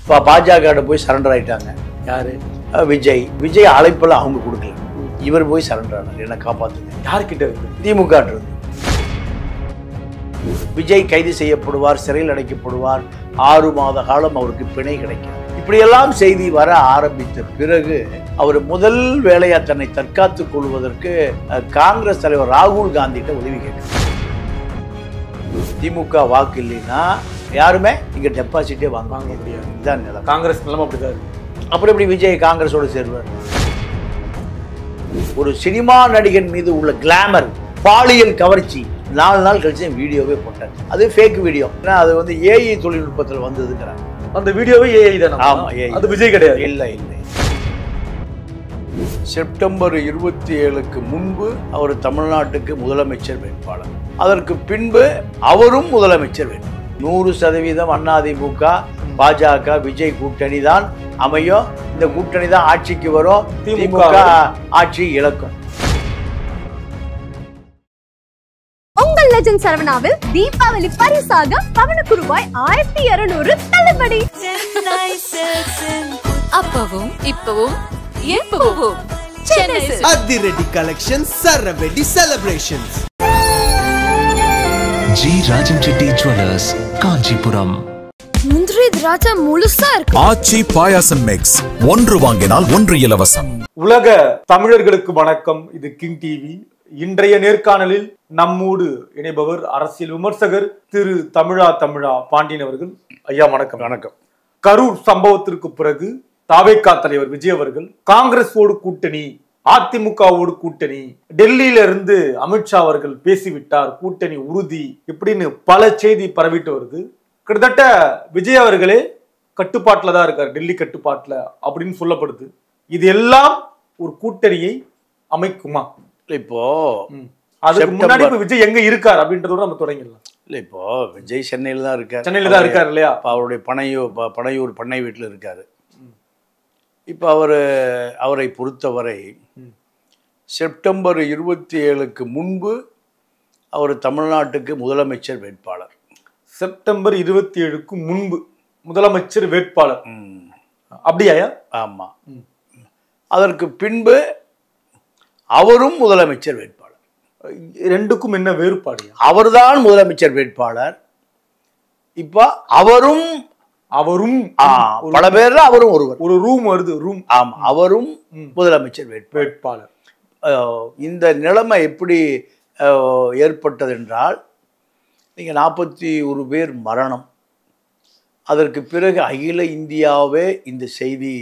இப்போ பாஜக போய் சரண்டர் ஆயிட்டாங்க. யாரு? விஜய். விஜய் அழைப்பெல்லாம் அவங்க கொடுக்கல, இவர் போய் சரண்டர் ஆனார். என்ன காப்பாத்துங்க. யார்கிட்ட இருக்கு? திமுக இருந்து. விஜய் கைது செய்யப்படுவார், சிறையில் அடைக்கப்படுவார், 6 மாத காலம் அவருக்கு பிணை கிடைக்கும். இப்படியெல்லாம் செய்தி வர ஆரம்பித்த பிறகு அவர் முதல் வேலையா தன்னை தற்காத்துக் கொள்வதற்கு காங்கிரஸ் தலைவர் ராகுல் காந்திகிட்ட உதவி கேட்கிறார். திமுக வாக்கு இல்லைன்னா யாருமே இங்க டெபாசிட்டே வாங்க முடியாது. இதுதான் நிலம். காங்கிரஸ் நிலைமை அப்படிதான் இருக்கு. அப்புறம் எப்படி விஜய் காங்கிரஸோடு சேருவார்? ஒரு சினிமா நடிகன் மீது உள்ள கிளாமர், பாலியல் கவர்ச்சி 4 நாள் கழிச்சு வீடியோவே போட்டார். அது ஃபேக் வீடியோ. அது வந்து ஏஐ தொழில்நுட்பத்தில் வந்ததுங்கிறாங்க. அந்த வீடியோவே ஏஐ தானே? ஆமா, ஏஐ. அது விஜய் கிடையாது. இல்லை. செப்டம்பர் 27க்கு முன்பு அவர் தமிழ்நாட்டுக்கு முதலமைச்சர் வேட்பாளர். அதற்கு பின்பு அவரும் முதலமைச்சர் வேட்பாளர். 100% அதிமுக பாஜக விஜய் கூட்டணி தான் அமையும். இந்த கூட்டணி தான் ஆட்சிக்கு வரும். திமுக ஆட்சி இழக்கும். உங்கள் லெஜண்ட் சரவணாவில் தீபாவளி பரிசாக பவனுக்கு ரூபாய் 1200 தள்ளுபடி. அப்பவும் இப்பவும் எப்பவும் சென்னை அதிரடி கலெக்ஷன், சரவெடி celebrations. G Rajan Reddy jewellers, Kanchipuram. முந்திரி திராட்சை முழுசா இருக்கு. ஆச்சி பாயாசம் மிக்ஸ், 1 வாங்கினால் 1 இலவசம். உலக தமிழர்களுக்கு வணக்கம். இது கிங் டிவி. இன்றைய நேர்காணலில் நம்மோடு இணைபவர் அரசியல் விமர்சகர் திரு தமிழா பாண்டியன் அவர்கள். ஐயா வணக்கம். வணக்கம். கரூர் சம்பவத்திற்கு பிறகு தாவேகா தலைவர் விஜய் அவர்கள் காங்கிரஸோடு கூட்டணி, அதிமுகவோடு கூட்டணி, டெல்லியில இருந்து அமித்ஷா அவர்கள் பேசிவிட்டார், கூட்டணி உறுதி இப்படின்னு பல செய்தி பரவிட்டு வருது. கிட்டத்தட்ட விஜய் அவர்களே கட்டுப்பாட்டுல தான் இருக்கார், டெல்லி கட்டுப்பாட்டுல அப்படின்னு சொல்லப்படுது. இது எல்லாம் ஒரு கூட்டணியை அமைக்குமா? இப்போ அதுக்கு முன்னாடி இப்ப விஜய் எங்க இருக்கார் அப்படின்றதோட நம்ம தொடங்கிடலாம். இல்லை, இப்போ விஜய் சென்னையில் தான் இருக்கார். சென்னையில தான் இருக்கார் இல்லையா? அவருடைய பனையூர் பண்ணை வீட்டில் இருக்காரு. இப்போ அவரை பொறுத்தவரை செப்டம்பர் 27க்கு முன்பு அவர் தமிழ்நாட்டுக்கு முதலமைச்சர் வேட்பாளர். செப்டம்பர் 27க்கு முன்பு முதலமைச்சர் வேட்பாளர். அப்படியா? ஆமா. அதற்கு பின்பு அவரும் முதலமைச்சர் வேட்பாளர். ரெண்டுக்கும் என்ன வேறுபாடு? அவர்தான் முதலமைச்சர் வேட்பாளர். இப்ப அவரும் பல பேர்ல அவரும் ஒரு ரூம் வருது. ரூம். ஆமா, அவரும் முதலமைச்சர் வேட்பாளர். இந்த நிலைமை எப்படி ஏற்பட்டது என்றால், நீங்க 41 பேர் மரணம். அதற்கு பிறகு அகில இந்தியாவே இந்த செய்தி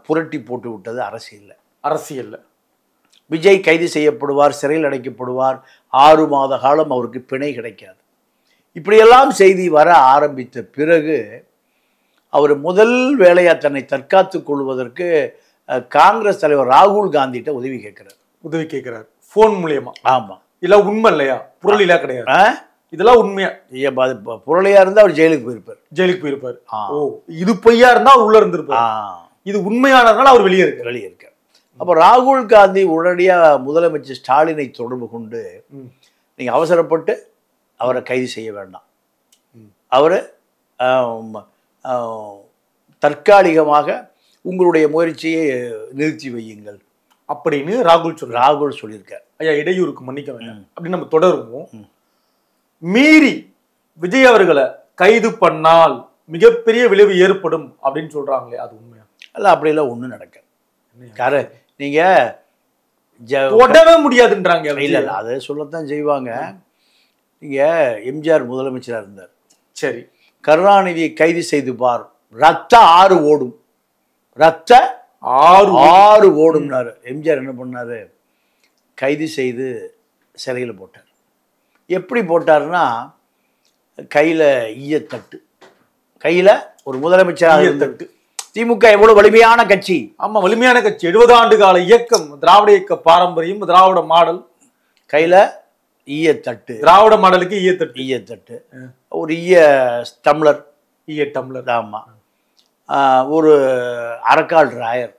புரட்டி போட்டு விட்டது அரசியல்ல. விஜய் கைது செய்யப்படுவார், சிறையில் அடைக்கப்படுவார், 6 மாத காலம் அவருக்கு பிணை கிடைக்காது. இப்படியெல்லாம் செய்தி வர ஆரம்பித்த பிறகு அவர் முதல் வேலையா தன்னை தற்காத்துக் கொள்வதற்கு காங்கிரஸ் தலைவர் ராகுல் காந்திகிட்ட உதவி கேட்கிறார். போன் மூலியமா? ஆமா. இல்ல உண்மை இல்லையா? புரளியா கிடையாது. இதெல்லாம் உண்மையா? புரளியா இருந்தா அவர் ஜெயிலுக்கு போயிருப்பார். ஓ, இது பொய்யா இருந்தா உள்ள இருந்திருப்பார். இது உண்மையானதுனால அவர் வெளியே இருக்கார். அப்ப ராகுல் காந்தி உடனடியா முதலமைச்சர் ஸ்டாலினை தொடர்பு கொண்டு, நீங்க அவசரப்பட்டு அவரை கைது செய்ய வேண்டாம், அவரை தற்காலிகமாக உங்களுடைய முயற்சியை நிறுத்தி வையுங்கள் அப்படின்னு ராகுல் சொல்லியிருக்கார். ஐயா, இடையூறுக்கு மன்னிக்க வேண்டாம் அப்படின்னு நம்ம தொடருவோம். மீறி விஜய் அவர்களை கைது பண்ணால் மிகப்பெரிய விளைவு ஏற்படும் அப்படின்னு சொல்றாங்களே, அது உண்மையா? அல்ல, அப்படியெல்லாம் ஒண்ணும் நடக்காது. நீங்க உடவே முடியாதுன்றாங்க. இல்ல, அதை சொல்லத்தான் செய்வாங்க. நீங்க எம்ஜிஆர் முதலமைச்சராக இருந்தார். சரி. கருணாநிதியை கைது செய்து பார், ரத்த ஆறு ஓடும்னாரு. எம்ஜிஆர் என்ன பண்ணாரு? கைது செய்து சிறையில் போட்டார். எப்படி போட்டாருன்னா, கையில ஈயத்தட்டு, கையில ஒரு முதலமைச்சராக தட்டு. திமுக எவ்வளவு வலிமையான கட்சி. ஆமா, வலிமையான கட்சி. 70 ஆண்டு கால இயக்கம், திராவிட இயக்க பாரம்பரியம், திராவிட மாடல். கையில ஈயத்தட்டு, திராவிட மாடலுக்கு ஈயத்தட்டு, ஒரு டம்ளர். ஆமா, ஒரு அரக்கால் டிராயர்,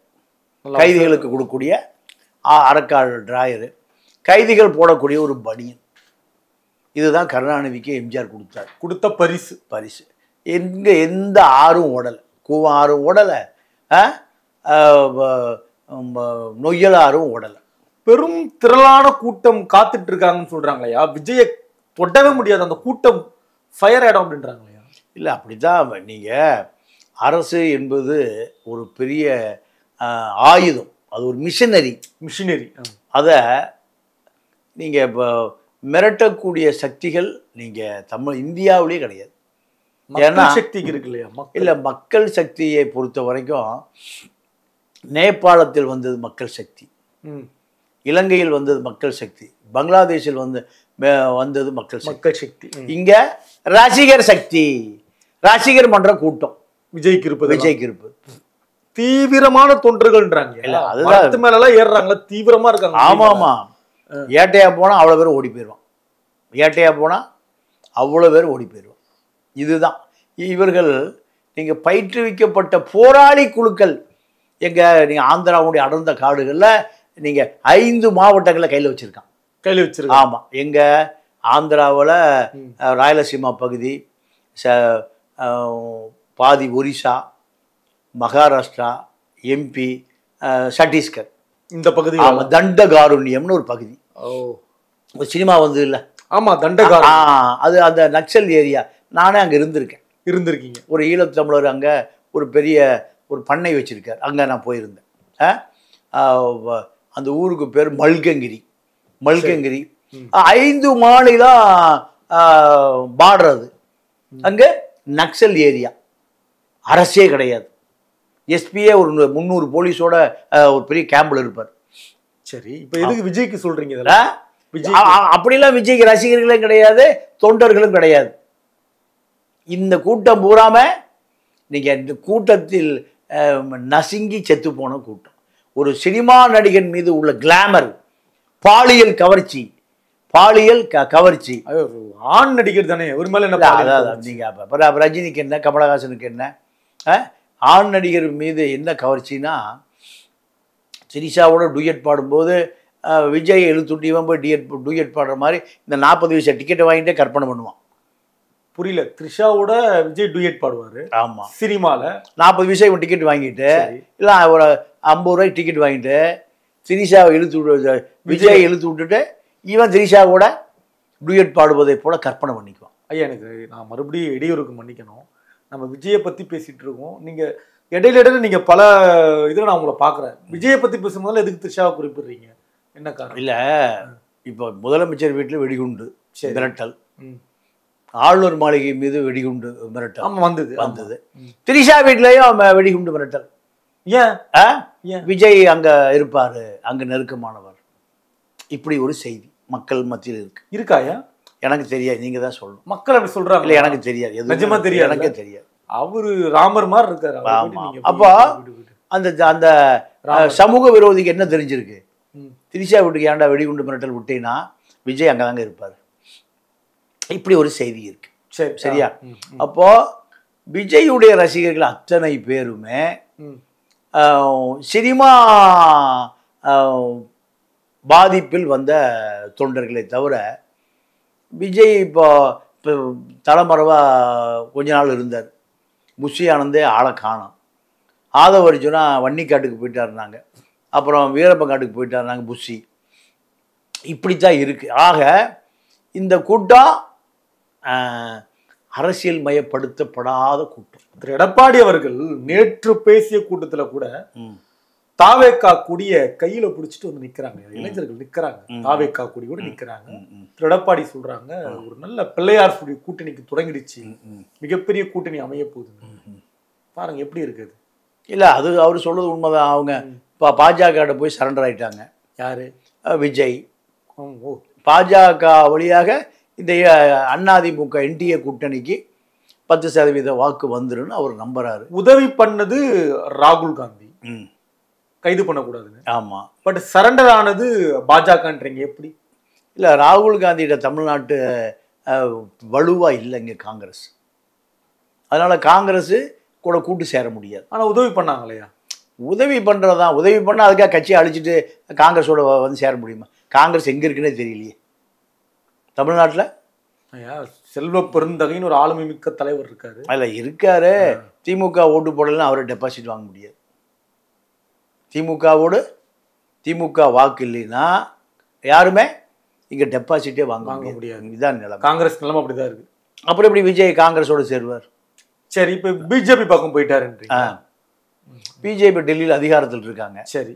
கைதிகளுக்கு கொடுக்கக்கூடிய அரக்கால் டிராயரு, கைதிகள் போடக்கூடிய ஒரு பனியன். இதுதான் கருணாநிதிக்கு எம்ஜிஆர் கொடுத்த பரிசு. எந்த ஆறும் ஓடலை, கூவம் ஆறும் ஓடலை, நொய்யல் ஆறும் ஓடலை. பெரும் திரளான கூட்டம் காத்துட்டு இருக்காங்கன்னு சொல்றாங்களையா, விஜயை தொடவே முடியாது, அந்த கூட்டம் ஃபயர் ஆயிடும் அப்படின்றாங்களையா? இல்லை, அப்படிதான். நீங்கள் அரசு என்பது ஒரு பெரிய ஆயுதம், அது ஒரு மிஷினரி. அதை நீங்கள் இப்போ மிரட்டக்கூடிய சக்திகள் நீங்கள் இந்தியாவிலேயே கிடையாது. ஏன்னா சக்திக்கு இருக்கு இல்லையா? இல்லை, மக்கள் சக்தியை பொறுத்த வரைக்கும் நேபாளத்தில் வந்தது மக்கள் சக்தி, இலங்கையில் வந்தது மக்கள் சக்தி, பங்களாதேஷில் வந்தது மக்கள் சக்தி. இங்க ரசிகர் சக்தி, ரசிகர் மன்ற கூட்டம் விஜய்க்கு இருப்பது தீவிரமான தொண்டர்கள்ன்றாங்க. அதுதான் மேலாம் ஏறுறாங்களா, தீவிரமா இருக்காங்க. ஆமா ஆமா, ஏட்டையா போனா அவ்வளவு பேர் ஓடி போயிடுவான், ஏட்டையா போனா அவ்வளவு பேர் ஓடி போயிடுவான். இதுதான் இவர்கள் நீங்க பயிற்றுவிக்கப்பட்ட போராளி குழுக்கள். நீங்க ஆந்திராவுடைய அடர்ந்த காடுகள்ல நீங்க 5 மாவட்டங்களை கையில் வச்சிருக்கான். ஆமா, எங்க ஆந்திராவில் ராயலசீமா பகுதி, பாதி ஒரிசா, மகாராஷ்டிரா, MP, சத்தீஸ்கர், இந்த பகுதி. ஆமாம், தண்டகாருண்யம்னு ஒரு பகுதி. ஒரு சினிமா வந்து இல்லை? ஆமாம், தண்டகாருண்யம். அது அந்த நக்சல் ஏரியா. நானே அங்கே இருந்திருக்கீங்க. ஒரு ஈழத்தமிழர் அங்கே ஒரு பெரிய ஒரு பண்ணை வச்சிருக்கார், அங்கே நான் போயிருந்தேன். அந்த ஊருக்கு பேர் மல்கங்கிரி. 5 மாநிலம் பார்டர். அது அங்கே நக்சல் ஏரியா, அரசே கிடையாது. எஸ்பியே ஒரு 300 போலீஸோட ஒரு பெரிய கேம்பில் இருப்பார். சரி, இப்போ எதுக்கு விஜய்க்கு சொல்றீங்க? அப்படிலாம் விஜய்க்கு ரசிகர்களும் கிடையாது, தொண்டர்களும் கிடையாது. இந்த கூட்டம் பூராம நீங்க இந்த கூட்டத்தில் நசுங்கி செத்து போன கூட்டம். ஒரு சினிமா நடிகன் மீது உள்ள கிளாமர், பாலியல் கவர்ச்சி, ஆண் நடிகர் தானே ஒரு மேல என்ன? அதான் நீங்க ரஜினிக்கு என்ன, கமலஹாசனுக்கு என்ன, ஆண் நடிகர் மீது என்ன கவர்ச்சின்னா, திரிஷாவோட டூயட் பாடும்போது விஜய் எழுத்துட்டு இவன் போய் டூயட் பாடுற மாதிரி இந்த 40 வயசு டிக்கெட்டை வாங்கிட்டே கற்பனை பண்ணுவான். புரியல, த்ரிஷாவோட விஜய் டூயட் பாடுவாரு. ஆமா, சினிமால 40 வயசு இவன் டிக்கெட் வாங்கிட்டு, இல்லை ஒரு 50 ரூபாய்க்கு டிக்கெட் வாங்கிட்டு திரிஷாவை விஜய் இழுத்து விட்டுட்டு இவன் திரிஷாவோட டூயட் பாடுவதை போல கற்பனை பண்ணிக்குவான். ஐயா, எனக்கு நான் மறுபடியும் இடையூறுக்கு மன்னிக்கணும். நம்ம விஜயை பத்தி பேசிட்டு இருக்கோம், நீங்க இடையில நீங்க பல இதில் நான் உங்களை பார்க்குறேன். விஜயை பத்தி பேசும்போது எதுக்கு திரிஷாவை குறிப்பிடுறீங்க, என்ன காரணம்? இல்லை, இப்போ முதலமைச்சர் வீட்டில் வெடிகுண்டு மிரட்டல், ஆளுநர் மாளிகை மீது வெடிகுண்டு மிரட்டல் வந்தது. திரிஷா வீட்லயும் வெடிகுண்டு மிரட்டல். ஏன்? விஜய் அங்க இருப்பாரு, அங்க நெருக்கமானவர். இப்படி ஒரு செய்தி மக்கள் மத்தியில் இருக்காயா? எனக்கு தெரியாது, நீங்க தான் சொல்லணும். மக்கள் அப்படி சொல்றாங்க. இல்லை, எனக்கு தெரியாது, நிஜமா தெரியாது, எனக்கே தெரியாது. அவரு ராமர் மாதிரி இருக்காரு. அப்போ அந்த அந்த சமூக விரோதிக்கு என்ன தெரிஞ்சிருக்கு? திரிஷா வீட்டுக்கு ஏன்டா வெடிகுண்டு மிரட்டல் விட்டீங்கன்னா விஜய் அங்கதாங்க இருப்பாரு. இப்படி ஒரு செய்தி இருக்கு. சரியா? அப்போ விஜயுடைய ரசிகர்கள் அத்தனை பேருமே சினிமா பாதிப்பில் வந்த தொண்டர்களை தவிர, விஜய் இப்போ தலைமறைவா கொஞ்ச நாள் இருந்தார். புஷி ஆனந்தே ஆளை காணோம். ஆதவ அர்ஜுனா வன்னிக்காட்டுக்கு போயிட்டாருனாங்க, அப்புறம் வீரப்பங்காட்டுக்கு போயிட்டாருனாங்க புஷி. இப்படித்தான் இருக்கு. ஆக இந்த கூட்டம் அரசியல் மயப்படுத்தப்படாத கூட்டம். திரு எடப்பாடி அவர்கள் நேற்று பேசிய கூட்டத்துல கூட தாவேக்கா கொடிய கையில பிடிச்சிட்டு வந்து நிக்கிறாங்க, இளைஞர்கள் நிக்கிறாங்க, தாவேக்கா கொடி கூட நிக்கிறாங்க. திரு எடப்பாடி சொல்றாங்க, ஒரு நல்ல பிள்ளையார் கூட்டணிக்கு தொடங்கிடுச்சு, மிகப்பெரிய கூட்டணி அமைய போகுது. பாருங்க எப்படி இருக்குது. இல்ல, அது அவர் சொல்றது உண்மைதான். அவங்க பாஜக போய் சரண்டர் ஆயிட்டாங்க. யாரு? விஜய். பாஜக வழியாக இந்த அதிமுக NDA கூட்டணிக்கு 10% வாக்கு வந்துருன்னு அவர் நம்புறாரு. உதவி பண்ணது ராகுல் காந்தி, கைது பண்ணக்கூடாதுன்னு. ஆமா, பட் சரண்டர் ஆனது பாஜகன்றீங்க, எப்படி? இல்லை, ராகுல் காந்தியோட தமிழ்நாட்டு வலுவா இல்லை இங்கே காங்கிரஸ். அதனால காங்கிரஸ் கூட கூட்டு சேர முடியாது. ஆனால் உதவி பண்ணாங்களையா? உதவி பண்ணுறதான். உதவி பண்ணால் அதுக்காக கட்சியை அழிச்சிட்டு காங்கிரஸோட வந்து சேர முடியுமா? காங்கிரஸ் எங்கே இருக்குன்னே தெரியலையே தமிழ்நாட்டில். ஐயா, செல்வ பெருந்தகைன்னு ஒரு ஆளுமை மிக்க தலைவர் இருக்காரு. அதில் இருக்காரு. திமுக ஓட்டு போடலைன்னா அவரை டெபாசிட் வாங்க முடியாது. திமுக வாக்கு இல்லைன்னா யாருமே இங்கே டெபாசிட்டே வாங்க முடியாது. இதுதான் நிலைமை. காங்கிரஸ் நிலைமை அப்படிதான் இருக்கு. அப்புறம் எப்படி விஜய் காங்கிரஸோட சேருவார்? சரி, இப்போ பிஜேபி பக்கம் போயிட்டாருன்றீங்க. பிஜேபி டெல்லியில் அதிகாரத்தில் இருக்காங்க. சரி,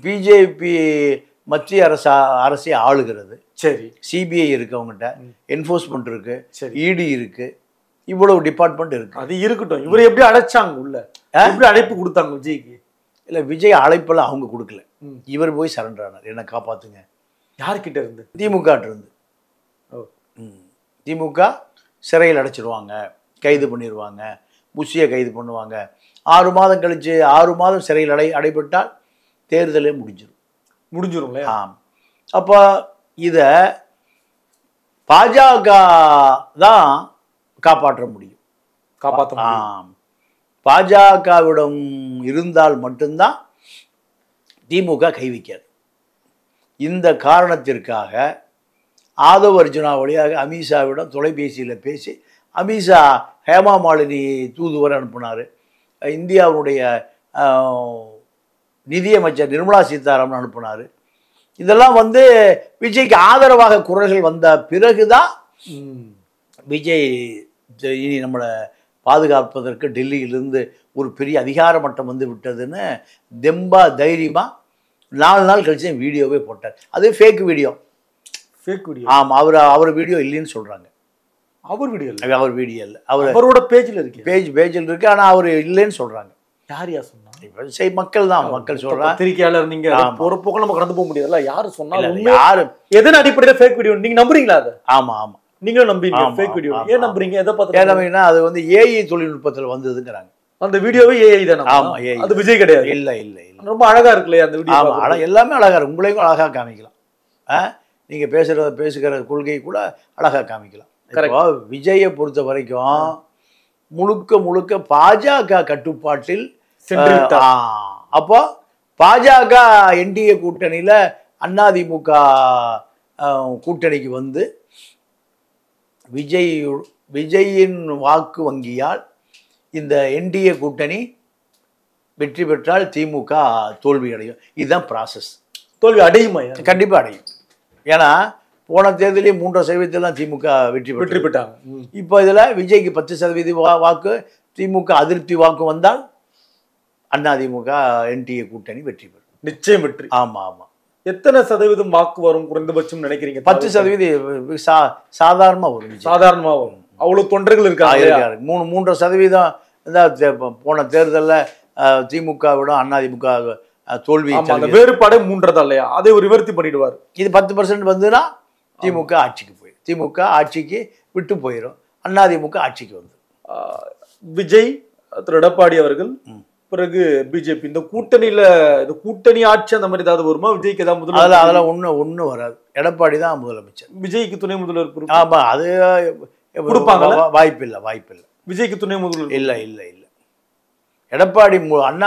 பிஜேபி மத்திய அரசை ஆளுகிறது. சரி, சிபிஐ இருக்கு, அவங்ககிட்ட என்ஃபோர்ஸ்மெண்ட் இருக்கு, சரி, இடி இருக்கு, இவ்வளவு டிபார்ட்மெண்ட் இருக்கு. அது இருக்கட்டும். இவரை எப்படி அழைச்சாங்க உள்ள? எப்படி அழைப்பு கொடுத்தாங்க விஜய்க்கு? இல்லை, விஜய் அழைப்பெல்லாம் அவங்க கொடுக்கல. இவர் போய் சரண்டர் ஆனார். என்ன காப்பாத்துங்க. யார்கிட்ட இருந்து? திமுக இருந்து. திமுக சிறையில் அடைச்சிருவாங்க, கைது பண்ணிடுவாங்க, புஷியை கைது பண்ணுவாங்க. 6 மாதம் கழிச்சு 6 மாதம் சிறையில் அடைபட்டால் தேர்தலே முடிஞ்சிடும். ஆம். அப்போ இதை பாஜக தான் காப்பாற்ற முடியும். ஆம், பாஜகவிடம் இருந்தால் மட்டும்தான் திமுக கை வைக்காது. இந்த காரணத்திற்காக ஆதவ் அர்ஜுனா வழியாக அமித்ஷாவிடம் தொலைபேசியில் பேசி, அமித்ஷா ஹேமா மாலினி தூதுவரை அனுப்பினார். இந்தியாவுடைய நிதியமைச்சர் நிர்மலா சீதாராமன் அனுப்பினார். இதெல்லாம் விஜய்க்கு ஆதரவாக குரல்கள் வந்த பிறகுதான் விஜய் இனி நம்மளை பாதுகாப்பதற்கு டெல்லியிலிருந்து ஒரு பெரிய அதிகார மட்டம் விட்டதுன்னு தெம்பா தைரியமா 4 நாள் கழிச்சு வீடியோவே போட்டார். அது ஃபேக் வீடியோ. ஆமாம், அவர் வீடியோ இல்லைன்னு சொல்றாங்க. அவர் வீடியோ இல்லை, அவரோட பேஜில் இருக்கு. ஆனால் அவர் இல்லைன்னு சொல்றாங்க. யார் சொன்னா? மக்கள் தான், மக்கள் சொல்றாங்க. பத்திரிகையாளர் நீங்க ஒரு போக்கு நம்ம கடந்து போக முடியாதுல்ல. யாரு சொன்னாலும் யாரு எதன் அடிப்படையில் ஃபேக் வீடியோ நீங்க நம்புறீங்களா? அது ஆமா, நீங்களும் நம்புறீங்க ஃபேக் வீடியோ. ஏன் நம்புறீங்க? எதை பார்த்து நம்புறீங்கன்னா அது ஏஐ தொழில்நுட்பத்தில் வந்ததுங்கிறாங்க. அந்த வீடியோவே ஏஐ தானே? ஆமா, ஏஐ. அது விஜய் கிடையாது. இல்ல. ரொம்ப அழகா இருக்குல்லையா அந்த வீடியோ? ஆமா, எல்லாமே அழகா இருக்கு. உங்களையும் அழகா காமிக்கலாம். நீங்க பேசுகிற கொள்கை கூட அழகா காமிக்கலாம். விஜயை பொறுத்த வரைக்கும் முழுக்க பாஜக கட்டுப்பாட்டில். அப்போ பாஜக என்டிஏ கூட்டணியில அதிமுக கூட்டணிக்கு விஜயின் வாக்கு வங்கியால் இந்த என்டிஏ கூட்டணி வெற்றி பெற்றால் திமுக தோல்வி அடையும். இதுதான் ப்ராசஸ். தோல்வி அடையுமா? கண்டிப்பா அடையும். ஏன்னா போன தேர்தலே 3% திமுக வெற்றி பெற்றாங்க. இப்போ இதுல விஜய்க்கு 10% வாக்கு, திமுக அதிருப்தி வாக்கு வந்தால் அதிமுக என்டிஏ கூட்டணி வெற்றி பெறும். நிச்சயம் வெற்றி. ஆமா. எத்தனை சதவீதம் வாக்கு வரும் குறைந்தபட்சம் நினைக்கிறீங்க? 10% சாதாரணமா வரும். அவ்வளவு தொண்டர்கள் இருக்காங்க. 3.5% போன தேர்தலில் திமுகவிட அதிமுக தோல்வி. வேறுபாடு 3 இல்லையா? அதை ஒரு நிவர்த்தி பண்ணிடுவார். இது 10% வந்துன்னா திமுக ஆட்சிக்கு போயிடும். திமுக ஆட்சிக்கு விட்டு போயிடும். அதிமுக ஆட்சிக்கு விஜய் திரு எடப்பாடி அவர்கள் பிறகு பிஜேபி இந்த கூட்டணியில கூட்டணி ஆட்சி அந்த மாதிரி ஏதாவது வருமா? விஜய்க்கு ஏதாவது முதல்வர்? அதெல்லாம் ஒன்றும் வராது. எடப்பாடி தான் முதலமைச்சர். விஜய்க்கு துணை முதல்வர்? ஆமா, அது கொடுப்பாங்க. வாய்ப்பில்லை. விஜய்க்கு துணை முதல்வர் இல்லை. எடப்பாடி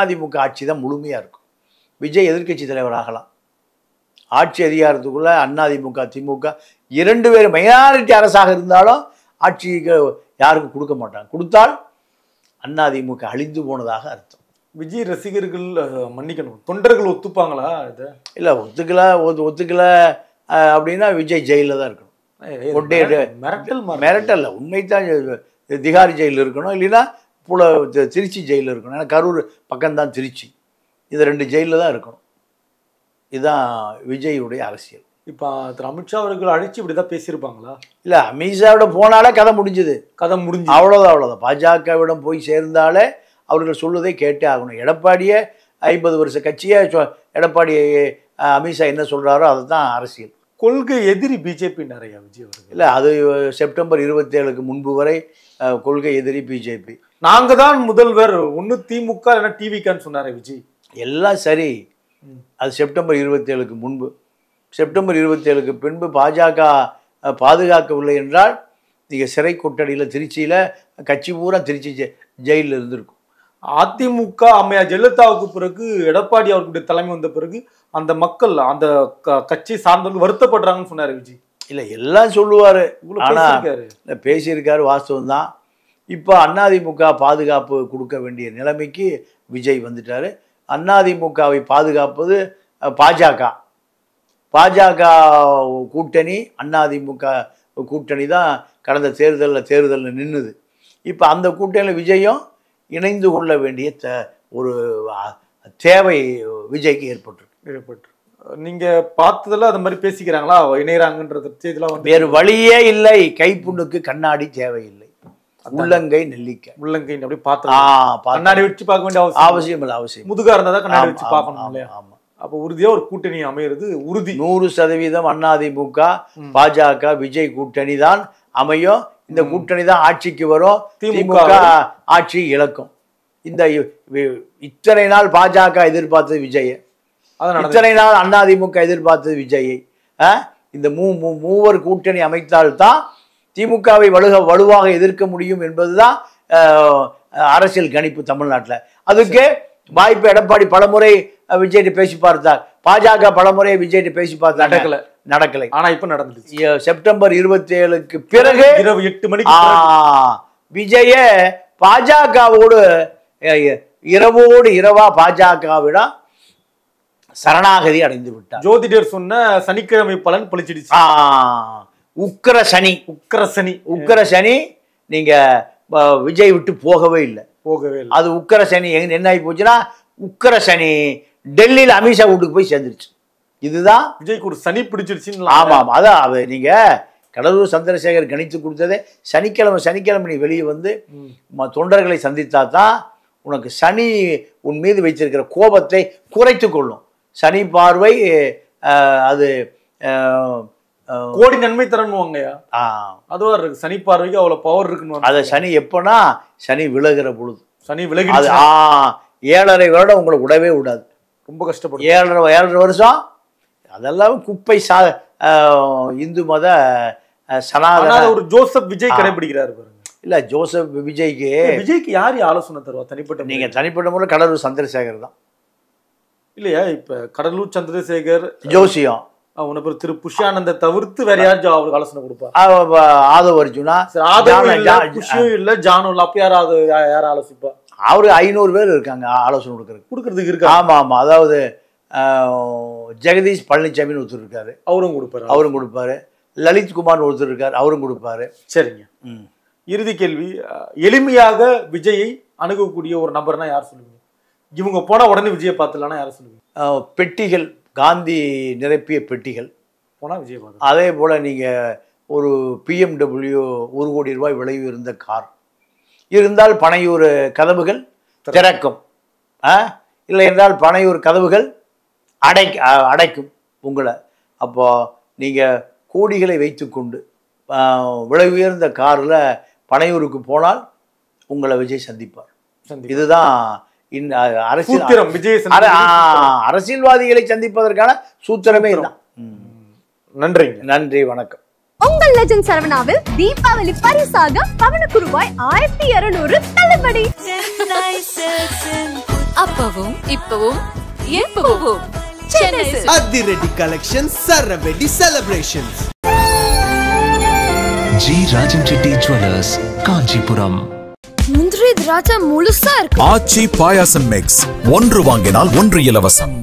அதிமுக ஆட்சி தான் முழுமையா இருக்கும். விஜய் எதிர்கட்சி தலைவர் ஆகலாம். ஆட்சி அதிகாரத்துக்குள்ள அதிமுக திமுக 2 பேர் மைனாரிட்டி அரசாக இருந்தாலும் ஆட்சிக்கு யாருக்கும் கொடுக்க மாட்டாங்க. கொடுத்தால் அதிமுக அழிந்து போனதாக அர்த்தம். விஜய் ரசிகர்கள் மன்னிக்கணும், தொண்டர்கள் ஒத்துப்பாங்களா? இது இல்லை, ஒத்துக்கல அப்படின்னா விஜய் ஜெயிலில் தான் இருக்கணும். மிரட்டல் உண்மைத்தான். திகாரி ஜெயிலில் இருக்கணும், இல்லைன்னா திருச்சி ஜெயிலில் இருக்கணும். ஏன்னா கரூர் பக்கம்தான் திருச்சி. இது 2 ஜெயிலில் தான் இருக்கணும். இதுதான் விஜயுடைய அரசியல். இப்போ திரு அமித்ஷா அவர்கள் அழைச்சி இப்படிதான் பேசியிருப்பாங்களா? இல்லை, அமித்ஷாவிட போனாலே கதை முடிஞ்சு அவ்வளோதான். பாஜகவிடம் போய் சேர்ந்தாலே அவர்கள் சொல்வதை கேட்டே ஆகணும். எடப்பாடியே 50 வருஷ கட்சியே எடப்பாடி அமித்ஷா என்ன சொல்கிறாரோ அதுதான் அரசியல். கொள்கை எதிரி பிஜேபி நிறையா விஜய் அவர்கள். இல்லை, அது செப்டம்பர் 27க்கு முன்பு வரை கொள்கை எதிரி பிஜேபி. நாங்கள் தான் முதல்வர், ஒன்று திமுக இல்லைன்னா டிவிக்கான்னு சொன்னார் விஜய். எல்லாம் சரி, அது செப்டம்பர் 27க்கு முன்பு. செப்டம்பர் 27க்கு பின்பு பாஜக பாதுகாக்கவில்லை என்றால் நீங்கள் சிறை கொட்டடியில் திருச்சியில் கட்சி பூரா திருச்சி ஜெயிலில் இருந்திருக்கும். அதிமுக அம்மையார் ஜெயலலிதாவுக்கு பிறகு எடப்பாடி அவர்களுடைய தலைமை வந்த பிறகு அந்த மக்கள் அந்த கட்சி சார்ந்தவர்கள் வருத்தப்படுறாங்கன்னு சொன்னார் விஜய். இல்லை எல்லாம் சொல்லுவார். இவ்வளவு ஆனால் பேசியிருக்காரு. பேசியிருக்காரு, வாஸ்தவம் தான். இப்போ அதிமுக பாதுகாப்பு கொடுக்க வேண்டிய நிலைமைக்கு விஜய் வந்துட்டார். அதிமுகவை பாதுகாப்பது பாஜக கூட்டணி, அதிமுக கூட்டணி தான் கடந்த தேர்தலில் நின்றுது. இப்போ அந்த கூட்டணியில் விஜயும் இணைந்து கொள்ள வேண்டிய ஒரு தேவை விஜய்க்கு ஏற்பட்டு. நீங்க பார்த்ததுல அந்த மாதிரி பேசிக்கிறாங்களா, இணையறாங்கன்ற செய்திலாம் வந்து? வேறு வழியே இல்லை, கைப்புண்ணுக்கு கண்ணாடி தேவையில்லை, உள்ளங்கை நெல்லிக்காய். உள்ளங்கை அப்படி பார்த்தா கண்ணாடி வச்சு பார்க்க வேண்டிய அவசியம் இல்லை. முதுகா இருந்தா தான் கண்ணாடி வச்சு பார்க்கணும் இல்லையா? ஆமா. அப்போ உறுதியா ஒரு கூட்டணி அமையிறது உறுதி. 100% அதிமுக பாஜக விஜய் கூட்டணி தான் அமையும். இந்த கூட்டணி தான் ஆட்சிக்கு வரும். திமுக ஆட்சி இழக்கும். இந்த இத்தனை நாள் பாஜக எதிர்பார்த்தது விஜயை, இத்தனை நாள் அதிமுக எதிர்பார்த்தது விஜயை. இந்த மூவர் கூட்டணி அமைத்தால்தான் திமுகவை வலுவாக எதிர்க்க முடியும் என்பதுதான் அரசியல் கணிப்பு தமிழ்நாட்டில். அதுக்கு வாய்ப்பு எடப்பாடி பலமுறை விஜய்கிட்ட பேசி பார்த்தார், பாஜக பலமுறை விஜய்கிட்ட பேசி பார்த்தார், நடக்கலை. ஆனா இப்ப நடந்துச்சு. செப்டம்பர் 27க்கு பிறகு இரவு 8 மணிக்கு விஜய பாஜகவோடு இரவோடு இரவா பாஜகவிடம் சரணாகதி அடைந்து விட்டார். ஜோதிடர் சொன்ன சனிக்கிழமை பலன் பழிச்சிடுச்சு. உக்கிர சனி நீங்க விஜய் விட்டு போகவே இல்லை. அது உக்கிர சனி என்ன ஆகி போச்சுன்னா, உக்கிர சனி டெல்லியில் அமித்ஷா வீட்டுக்கு போய் சேர்ந்துருச்சு. இதுதான் விஜய்க்கு ஒரு சனி பிடிச்சிருச்சு. ஆமா ஆமா. அதான் நீங்க கடலூர் சந்திரசேகர் கணித்து கொடுத்ததே, சனிக்கிழமை நீ வெளியே வந்து தொண்டர்களை சந்தித்தா தான் உனக்கு சனி உன் மீது வைத்திருக்கிற கோபத்தை குறைத்து கொள்ளும். சனி பார்வை அது கோடி நன்மை தரணுவாங்கயா. அதுவா இருக்கு, சனி பார்வைக்கு அவ்வளவு பவர் இருக்குன்னு. அது சனி எப்பனா சனி விலகிற பொழுது, சனி விலகி 7.5 வருடம் உங்களை விடவே விடாது. ரொம்ப கஷ்டப்படும். 7.5 வருஷம் அதெல்லாம் குப்பை இந்து மத சனாதன. ஒரு ஜோசப் விஜய் கடைபிடிக்கிறாரு பாருங்க. இல்ல ஜோசப் விஜய்க்கு யார் ஆலோசனை தருவா? தனிப்பட்ட நீங்க தனிப்பட்ட முறை கடலூர் சந்திரசேகர் தான் இல்லையா? இப்ப கடலூர் சந்திரசேகர் ஜோசியம் அவனை பேர் திரு புஷ்யானந்த தவிர்த்து வேற யாரும் அவருக்கு ஆலோசனை கொடுப்பா? ஆதவ் அர்ஜுனா, புஷ்யும் இல்ல, ஜானும் இல்ல. அப்ப யார் ஆலோசிப்பா? அவரு 500 பேர் இருக்காங்க ஆலோசனை கொடுக்கறதுக்கு இருக்கு. ஆமா ஆமா. அதாவது ஜெகதீஷ் பழனிசாமின்னு ஒருத்தர் இருக்காரு, அவரும் கொடுப்பாரு. லலித் குமார் ஒருத்தர் இருக்காரு, அவரும் கொடுப்பாரு. சரிங்க. இறுதி கேள்வி, எளிமையாக விஜயை அணுகக்கூடிய ஒரு நபர்னா யார் சொல்லுவீங்க? இவங்க போனா உடனே விஜயை பார்த்துலாம்னா யார் சொல்லுவீங்க? பெட்டிகள், காந்தி நிரப்பிய பெட்டிகள் போனா விஜய் பார்த்து. அதே போல நீங்க ஒரு BMW 1 கோடி ரூபாய் விளைவு இருந்த கார் இருந்தால் பனையூர் கதவுகள் திறக்கும், இல்லை என்றால் பனையூர் கதவுகள் அடைக்கும் உங்களை. அப்போ நீங்கள் கோடிகளை வைத்துக்கொண்டு விலை உயர்ந்த காரில் பனையூருக்கு போனால் உங்களை விஜய் சந்திப்பார். இதுதான் அரசியல்வாதிகளை சந்திப்பதற்கான சூத்திரமே இதுதான். நன்றி, வணக்கம். உங்கள் லெஜண்ட் சரவணாவில் தீபாவளி பரிசாக பவனுக்கு ரூபாய் 1200 தள்ளுபடி. அப்பவும் இப்பவும் எப்பவும் சென்னை அதிரடி கலெக்ஷன் சரவெடி celebrations. G Rajan Chetty jewellers, Kanchipuram. முந்திரி திராட்சை முழுசா இருக்கு. ஆச்சி பாயாசம் மிக்ஸ், 1 வாங்கினால் 1 இலவசம்.